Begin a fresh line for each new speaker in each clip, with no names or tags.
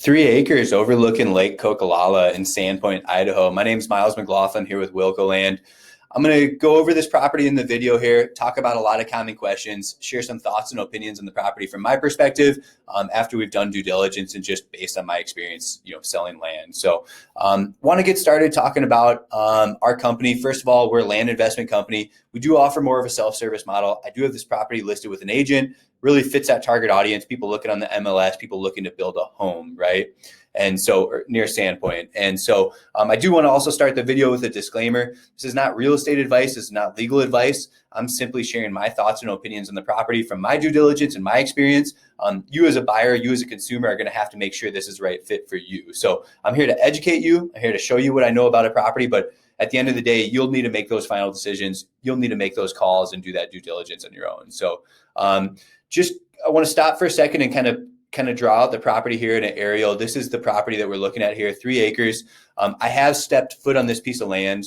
3 acres overlooking Lake Cocolalla in Sandpoint, Idaho. My name's Miles McLaughlin here with Wilco Land. I'm going to go over this property in the video here, talk about a lot of common questions, share some thoughts and opinions on the property from my perspective after we've done due diligence and just based on my experience, selling land. So want to get started talking about our company. First of all, we're a land investment company. We do offer more of a self-service model. I do have this property listed with an agent. Really fits that target audience, people looking on the MLS, people looking to build a home, right? And so near Sandpoint. And so I do want to also start the video with a disclaimer. This is not real estate advice. This is not legal advice. I'm simply sharing my thoughts and opinions on the property from my due diligence and my experience. You as a buyer, you as a consumer are going to have to make sure this is the right fit for you. So I'm here to educate you. I'm here to show you what I know about a property, but at the end of the day, you'll need to make those final decisions. You'll need to make those calls and do that due diligence on your own. So I want to stop for a second and kind of draw out the property here in an aerial. This is the property that we're looking at here, 3 acres. I have stepped foot on this piece of land.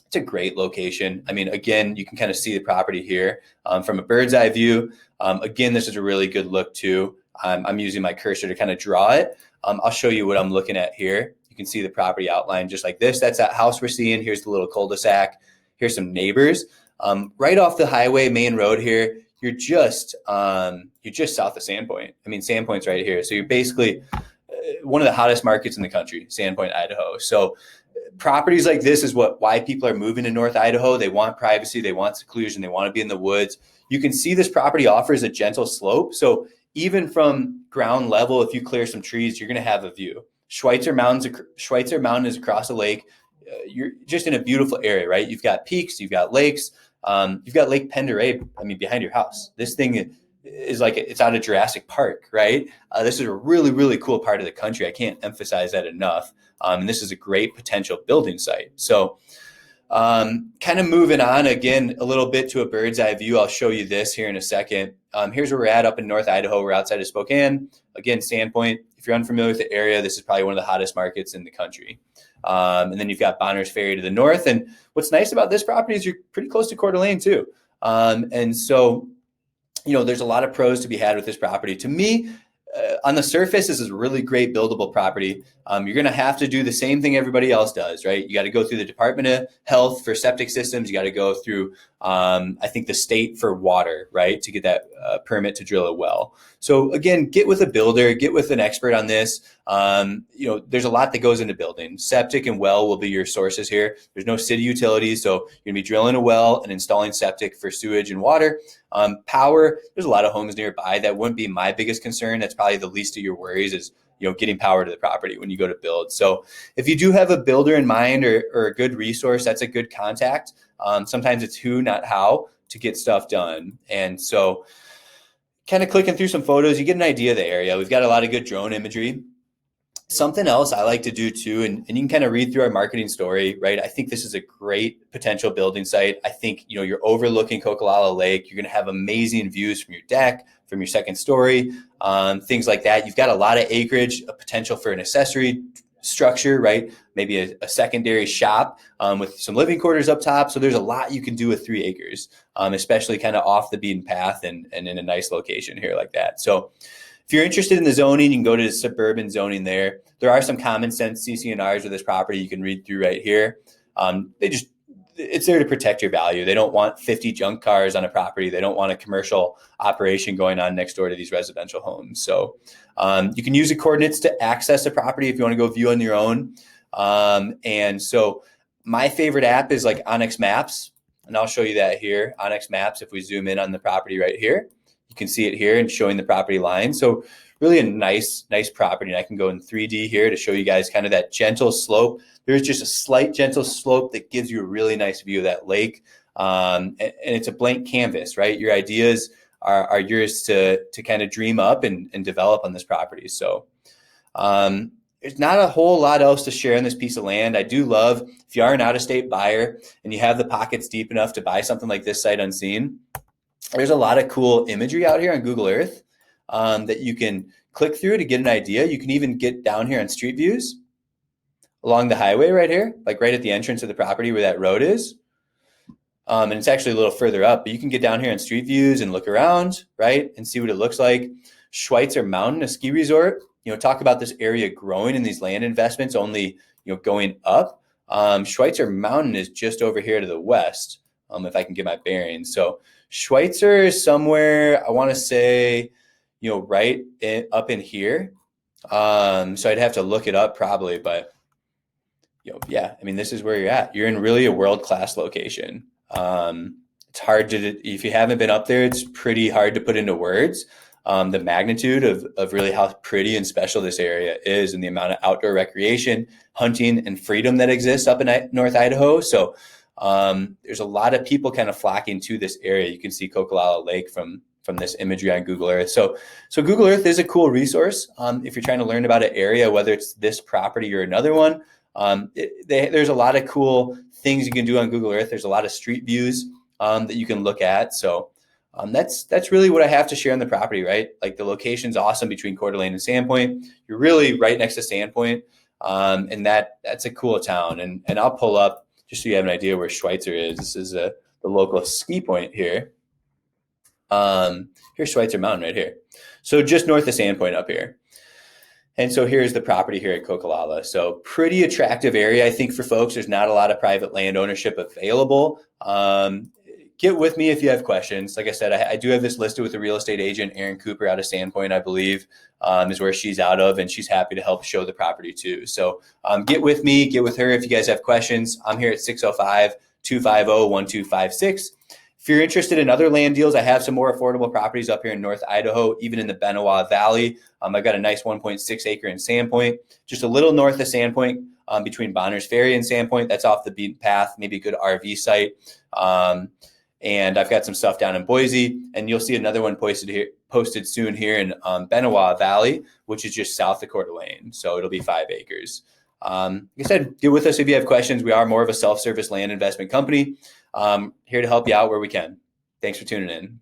It's a great location. I mean, again, you can kind of see the property here from a bird's eye view. Again, this is a really good look too. I'm using my cursor to kind of draw it. I'll show you what I'm looking at here. You can see the property outline just like this. That's that house we're seeing. Here's the little cul-de-sac. Here's some neighbors. Right off the highway, main road here, you're just south of Sandpoint. I mean, Sandpoint's right here. So you're basically one of the hottest markets in the country, Sandpoint, Idaho. So properties like this is why people are moving to North Idaho. They want privacy, they want seclusion, they want to be in the woods. You can see this property offers a gentle slope. So even from ground level, if you clear some trees, you're going to have a view. Schweitzer Mountain is across the lake. You're just in a beautiful area, right? You've got peaks, you've got lakes. You've got Lake Penderay, behind your house. This thing is like, it's out of Jurassic Park, right? This is a really, really cool part of the country. I can't emphasize that enough. And this is a great potential building site. So kind of moving on again, a little bit to a bird's eye view. I'll show you this here in a second. Here's where we're at up in North Idaho. We're outside of Spokane. Again, Sandpoint. If you're unfamiliar with the area, this is probably one of the hottest markets in the country. And then you've got Bonners Ferry to the north. And what's nice about this property is you're pretty close to Coeur d'Alene too. And so, there's a lot of pros to be had with this property. To me, on the surface, this is a really great buildable property. You're going to have to do the same thing everybody else does, right? You got to go through the Department of Health for septic systems. You got to go through, I think, the state for water, right, to get that permit to drill a well. So again, get with a builder, get with an expert on this. There's a lot that goes into building. Septic and well will be your sources here. There's no city utilities, so you're going to be drilling a well and installing septic for sewage and water. Power, there's a lot of homes nearby. That wouldn't be my biggest concern. That's probably the least of your worries is, getting power to the property when you go to build. So if you do have a builder in mind or a good resource, that's a good contact. Sometimes it's who, not how, to get stuff done. And so kind of clicking through some photos, you get an idea of the area. We've got a lot of good drone imagery. Something else I like to do too, and you can kind of read through our marketing story, right? I think this is a great potential building site. I think, you're overlooking Cocolalla Lake. You're going to have amazing views from your deck, from your second story, things like that. You've got a lot of acreage, a potential for an accessory structure, right? Maybe a secondary shop with some living quarters up top. So there's a lot you can do with 3 acres, especially kind of off the beaten path and in a nice location here like that. So if you're interested in the zoning, you can go to the suburban zoning there. There are some common sense CC&Rs with this property you can read through right here. It's there to protect your value. They don't want 50 junk cars on a property. They don't want a commercial operation going on next door to these residential homes. So you can use the coordinates to access a property if you want to go view on your own. And so my favorite app is like Onyx Maps, and I'll show you that here. Onyx Maps, if we zoom in on the property right here, you can see it here and showing the property line. So really a nice property. And I can go in 3D here to show you guys kind of that gentle slope. There's just a slight gentle slope that gives you a really nice view of that lake. And it's a blank canvas, right? Your ideas are yours to kind of dream up and develop on this property. So there's not a whole lot else to share on this piece of land. I do love, if you are an out-of-state buyer and you have the pockets deep enough to buy something like this sight unseen, there's a lot of cool imagery out here on Google Earth that you can click through to get an idea. You can even get down here on street views along the highway right here, like right at the entrance of the property where that road is. And it's actually a little further up, but you can get down here on street views and look around, right, and see what it looks like. Schweitzer Mountain, a ski resort. talk about this area growing and these land investments only, going up. Schweitzer Mountain is just over here to the west, if I can get my bearings. So Schweitzer is somewhere, I want to say, up in here. So I'd have to look it up probably, but yeah, I mean, this is where you're at. You're in really a world-class location. It's hard if you haven't been up there, it's pretty hard to put into words. The magnitude of really how pretty and special this area is and the amount of outdoor recreation, hunting, and freedom that exists up in North Idaho. So there's a lot of people kind of flocking to this area. You can see Cocolalla Lake from this imagery on Google Earth. So Google Earth is a cool resource if you're trying to learn about an area, whether it's this property or another one. There's a lot of cool things you can do on Google Earth. There's a lot of street views that you can look at. So that's really what I have to share on the property, right? Like the location's awesome between Coeur d'Alene and Sandpoint. You're really right next to Sandpoint, and that's a cool town. And I'll pull up just so you have an idea where Schweitzer is. This is the local ski point here. Here's Schweitzer Mountain right here. So just north of Sandpoint up here. And so here's the property here at Cocolalla. So pretty attractive area, I think, for folks. There's not a lot of private land ownership available. Get with me if you have questions. Like I said, I do have this listed with a real estate agent, Erin Cooper, out of Sandpoint, I believe, is where she's out of, and she's happy to help show the property too. So get with me, get with her if you guys have questions. I'm here at 605-250-1256. If you're interested in other land deals, I have some more affordable properties up here in North Idaho, even in the Benawa Valley. I've got a nice 1.6 acre in Sandpoint, just a little north of Sandpoint, between Bonners Ferry and Sandpoint. That's off the beaten path, maybe a good RV site. And I've got some stuff down in Boise, and you'll see another one posted soon here in Benawa Valley, which is just south of Coeur d'Alene. So it'll be 5 acres. Like I said, get with us if you have questions. We are more of a self-service land investment company. Here to help you out where we can. Thanks for tuning in.